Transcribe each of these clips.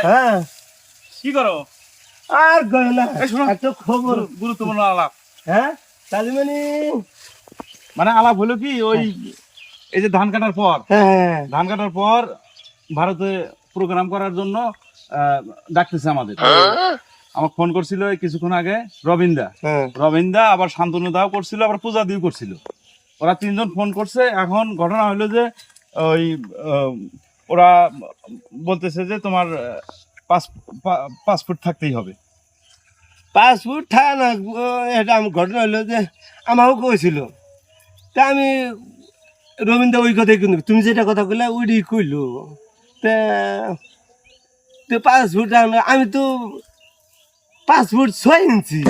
হ্যাঁ কি করো? আর গয়না শোনো একটা খবর গুরুত্বপূর্ণ আলাপ। হ্যাঁ তাহলে মানে আলাপ হলো কি ওই এই যে ধান কাটার পর হ্যাঁ ধান কাটার পর ভারতে প্রোগ্রাম করার জন্য ডাকতেছে আমাদের। আমার ফোন করছিল এই কিছুক্ষণ আগে রবিন্দা আবার শান্তনু দাও করছিল, আবার পূজা দিও করছিল। ওরা তিনজন ফোন করছে। এখন ঘটনা হলো যে ওই ওরা বলতেছে যে তোমার পাসপোর্ট থাকতেই হবে। পাসপোর্ট থাকে না এটা আমার ঘটনা হলো যে আমাকেও কইছিল তা আমি রবীন্দ্র ওই কথাই কিন্তু তুমি যেটা কথা কইলা ওইটাই কইলো তা পাসপোর্ট আমি তো পাসপোর্ট 6 ইঞ্চি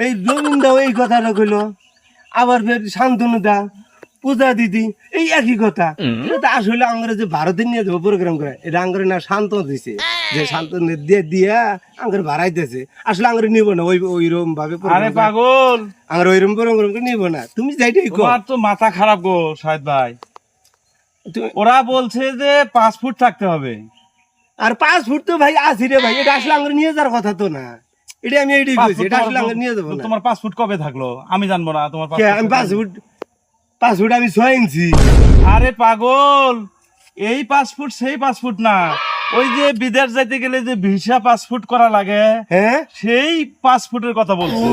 এই রবীন্দ্র এই কথাটা কইলো আবার ফের শান্তনু দা পূজা দিদি এই একই কথা। এটা আসলে আমরা যে ভারতে নিয়ে যাবো প্রোগ্রাম করে এটা আঙ্গরে না শান্তনু দিছে যে শান্তনু দিয়ে দিয়া আঙ্গরে ভাড়াইতেছে। আসলে আঙ্গরে নিব না ওইরকম ভাবে। আরে পাগল, আঙ্গরে ওইরকম প্রোগ্রাম করে নিব না। তুমি যাইটাই কো। তোমার তো মাথা খারাপ গো শাহেদ ভাই। ওরা বলছে যে পাসপোর্ট থাকতে হবে। আর পাসপোর্ট তো ভাই আছে রে ভাই, এটা আসলে আঙ্গরে নিয়ে যাওয়ার কথা তো না। এটা আমি এইটাই কইছি, এটা আসলে আঙ্গরে নিয়ে যাব না। তোমার পাসপোর্ট কবে থাকলো আমি জানবো না? তোমার আমি পাসপোর্ট আমি 6 ইঞ্চি। আরে পাগল, এই পাসপোর্ট সেই পাসপোর্ট না, ওই যে বিদেশ যাইতে গেলে যে ভিসা পাসপোর্ট করা লাগে, হ্যাঁ সেই পাসপোর্টের কথা বলছি।